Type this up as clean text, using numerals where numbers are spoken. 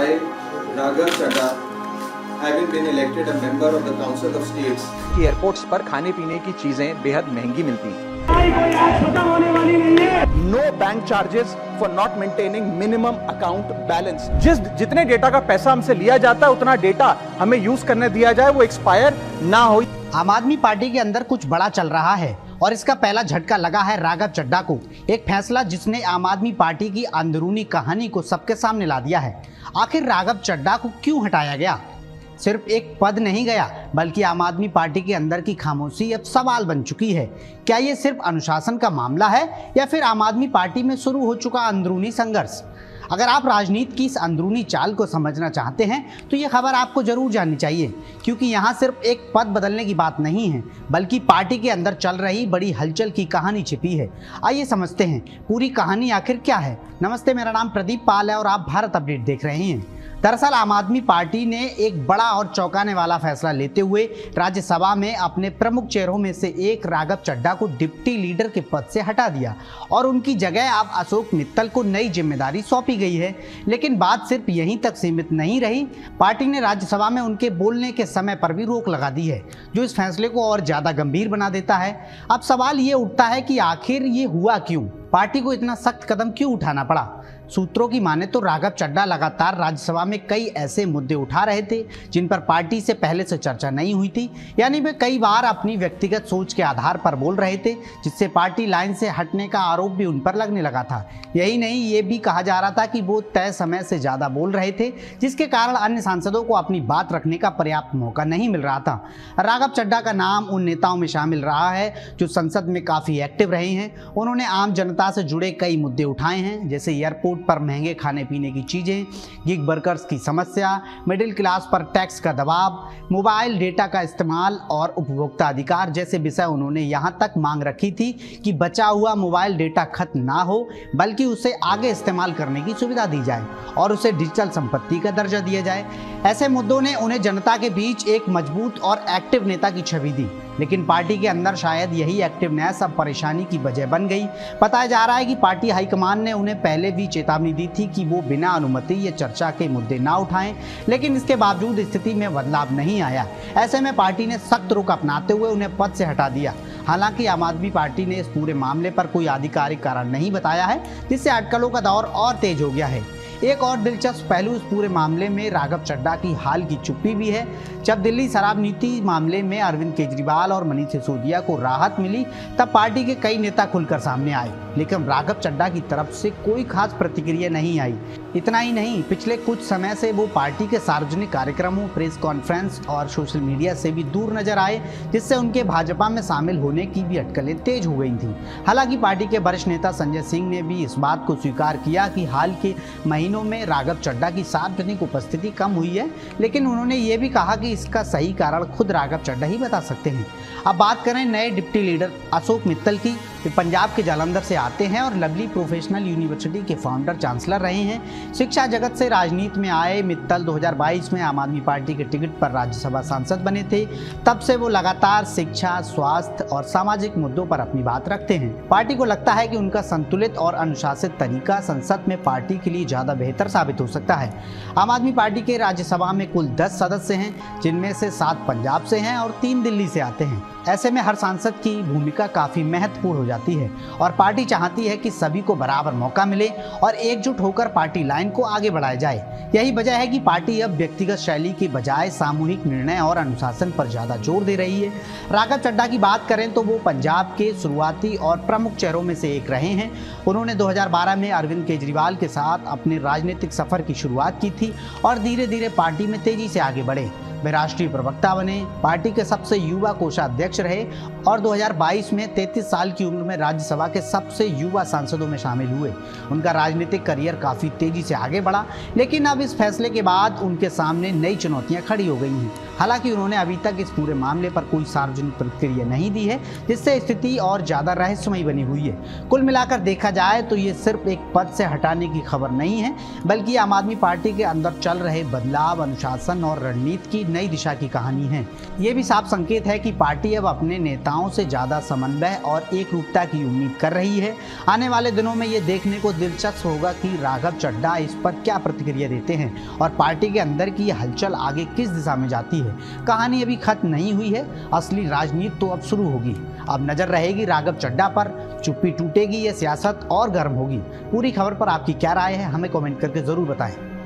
I, Raghav Chadha, having been elected a member of the Council of States, कि airports पर खाने पीने की चीजें बेहद महंगी मिलती। No bank charges for not maintaining minimum account balance. जितने डेटा का पैसा हमसे लिया जाता है उतना डेटा हमें यूज करने दिया जाए, वो एक्सपायर ना हो। आम आदमी पार्टी के अंदर कुछ बड़ा चल रहा है और इसका पहला झटका लगा है राघव चड्ढा को। एक फैसला जिसने आम आदमी पार्टी की अंदरूनी कहानी को सबके सामने ला दिया है। आखिर राघव चड्ढा को क्यों हटाया गया? सिर्फ एक पद नहीं गया, बल्कि आम आदमी पार्टी के अंदर की खामोशी अब सवाल बन चुकी है। क्या ये सिर्फ अनुशासन का मामला है या फिर आम आदमी पार्टी में शुरू हो चुका अंदरूनी संघर्ष? अगर आप राजनीति की इस अंदरूनी चाल को समझना चाहते हैं तो ये खबर आपको जरूर जाननी चाहिए, क्योंकि यहाँ सिर्फ एक पद बदलने की बात नहीं है, बल्कि पार्टी के अंदर चल रही बड़ी हलचल की कहानी छिपी है। आइए समझते हैं पूरी कहानी आखिर क्या है। नमस्ते, मेरा नाम प्रदीप पाल है और आप भारत अपडेट देख रहे हैं। दरअसल आम आदमी पार्टी ने एक बड़ा और चौंकाने वाला फैसला लेते हुए राज्यसभा में अपने प्रमुख चेहरों में से एक राघव चड्ढा को डिप्टी लीडर के पद से हटा दिया और उनकी जगह अब अशोक मित्तल को नई जिम्मेदारी सौंपी गई है। लेकिन बात सिर्फ यहीं तक सीमित नहीं रही। पार्टी ने राज्यसभा में उनके बोलने के समय पर भी रोक लगा दी है, जो इस फैसले को और ज्यादा गंभीर बना देता है। अब सवाल ये उठता है कि आखिर ये हुआ क्यों? पार्टी को इतना सख्त कदम क्यों उठाना पड़ा? सूत्रों की माने तो राघव चड्ढा लगातार राज्यसभा में कई ऐसे मुद्दे उठा रहे थे जिन पर पार्टी से पहले से चर्चा नहीं हुई थी, यानी वे कई बार अपनी व्यक्तिगत सोच के आधार पर बोल रहे थे, जिससे पार्टी लाइन से हटने का आरोप भी उन पर लगने लगा था। यही नहीं, ये भी कहा जा रहा था कि वो तय समय से ज़्यादा बोल रहे थे, जिसके कारण अन्य सांसदों को अपनी बात रखने का पर्याप्त मौका नहीं मिल रहा था। राघव चड्ढा का नाम उन नेताओं में शामिल रहा है जो संसद में काफ़ी एक्टिव रहे हैं। उन्होंने आम जनता से जुड़े कई मुद्दे उठाए हैं, जैसे एयरपोर्ट पर महंगे खाने पीने की चीजें, गिग वर्कर्स की समस्या, मिडिल क्लास पर टैक्स का दबाव, मोबाइल डेटा का इस्तेमाल और उपभोक्ता अधिकार जैसे विषय। उन्होंने यहां तक मांग रखी थी कि बचा हुआ मोबाइल डेटा खत्म ना हो, बल्कि उसे आगे इस्तेमाल करने की सुविधा दी जाए और उसे डिजिटल संपत्ति का दर्जा दिया जाए। ऐसे मुद्दों ने उन्हें जनता के बीच एक मजबूत और एक्टिव नेता की छवि दी, लेकिन पार्टी के अंदर शायद यही एक्टिवनेस अब परेशानी की वजह बन गई। बताया जा रहा है कि पार्टी हाईकमान ने उन्हें पहले भी चेतावनी दी थी कि वो बिना अनुमति या चर्चा के मुद्दे ना उठाएं, लेकिन इसके बावजूद स्थिति में बदलाव नहीं आया। ऐसे में पार्टी ने सख्त रुख अपनाते हुए उन्हें पद से हटा दिया। हालांकि आम आदमी पार्टी ने इस पूरे मामले पर कोई आधिकारिक कारण नहीं बताया है, जिससे अटकलों का दौर और तेज हो गया है। एक और दिलचस्प पहलू इस पूरे मामले में राघव चड्ढा की हाल की चुप्पी भी है। जब दिल्ली शराब नीति मामले में अरविंद केजरीवाल और मनीष सिसोदिया को राहत मिली, तब पार्टी के कई नेता खुलकर सामने आए, लेकिन राघव चड्ढा की तरफ से कोई खास प्रतिक्रिया नहीं आई। इतना ही नहीं, पिछले कुछ समय से वो पार्टी के सार्वजनिक कार्यक्रमों, प्रेस कॉन्फ्रेंस और सोशल मीडिया से भी दूर नजर आए, जिससे उनके भाजपा में शामिल होने की भी अटकलें तेज हो गई थी। हालांकि पार्टी के वरिष्ठ नेता संजय सिंह ने भी इस बात को स्वीकार किया कि हाल के महीनों में राघव चड्ढा की सार्वजनिक उपस्थिति कम हुई है, लेकिन उन्होंने ये भी कहा कि इसका सही कारण खुद राघव चड्ढा ही बता सकते हैं। अब बात करें नए डिप्टी लीडर अशोक मित्तल की। वे पंजाब के जालंधर से आते हैं और लवली प्रोफेशनल यूनिवर्सिटी के फाउंडर चांसलर रहे हैं। शिक्षा जगत से राजनीति में आए मित्तल 2022 में आम आदमी पार्टी के टिकट पर राज्यसभा सांसद बने थे। तब से वो लगातार शिक्षा, स्वास्थ्य और सामाजिक मुद्दों पर अपनी बात रखते हैं। पार्टी को लगता है कि उनका संतुलित और अनुशासित तरीका संसद में पार्टी के लिए ज़्यादा बेहतर साबित हो सकता है। आम आदमी पार्टी के राज्यसभा में कुल 10 सदस्य हैं, जिनमें से 7 पंजाब से हैं और 3 दिल्ली से आते हैं। ऐसे में हर सांसद की भूमिका काफ़ी महत्वपूर्ण हो जाती है और पार्टी चाहती है कि सभी को बराबर मौका मिले और एकजुट होकर पार्टी लाइन को आगे बढ़ाया जाए। यही वजह है कि पार्टी अब व्यक्तिगत शैली के बजाय सामूहिक निर्णय और अनुशासन पर ज़्यादा जोर दे रही है। राघव चड्ढा की बात करें तो वो पंजाब के शुरुआती और प्रमुख चेहरों में से एक रहे हैं। उन्होंने 2012 में अरविंद केजरीवाल के साथ अपने राजनीतिक सफर की शुरुआत की थी और धीरे धीरे पार्टी में तेजी से आगे बढ़े। वे राष्ट्रीय प्रवक्ता बने, पार्टी के सबसे युवा कोषाध्यक्ष रहे और 2022 में 33 साल की उम्र में राज्यसभा के सबसे युवा सांसदों में शामिल हुए। उनका राजनीतिक करियर काफ़ी तेजी से आगे बढ़ा, लेकिन अब इस फैसले के बाद उनके सामने नई चुनौतियां खड़ी हो गई हैं। हालांकि उन्होंने अभी तक इस पूरे मामले पर कोई सार्वजनिक प्रतिक्रिया नहीं दी है, जिससे स्थिति और ज्यादा रहस्यमयी बनी हुई है। कुल मिलाकर देखा जाए तो ये सिर्फ एक पद से हटाने की खबर नहीं है, बल्कि आम आदमी पार्टी के अंदर चल रहे बदलाव, अनुशासन और रणनीति की नई दिशा की कहानी है। ये भी साफ संकेत है कि पार्टी अब अपने नेताओं से ज्यादा समन्वय और एकरूपता की उम्मीद कर रही है। आने वाले दिनों में ये देखने को दिलचस्प होगा कि राघव चड्ढा इस पर क्या प्रतिक्रिया देते हैं और पार्टी के अंदर की ये हलचल आगे किस दिशा में जाती है। कहानी अभी खत्म नहीं हुई है, असली राजनीति तो अब शुरू होगी। अब नजर रहेगी राघव चड्ढा पर, चुप्पी टूटेगी या सियासत और गर्म होगी। पूरी खबर पर आपकी क्या राय है, हमें कमेंट करके जरूर बताएं।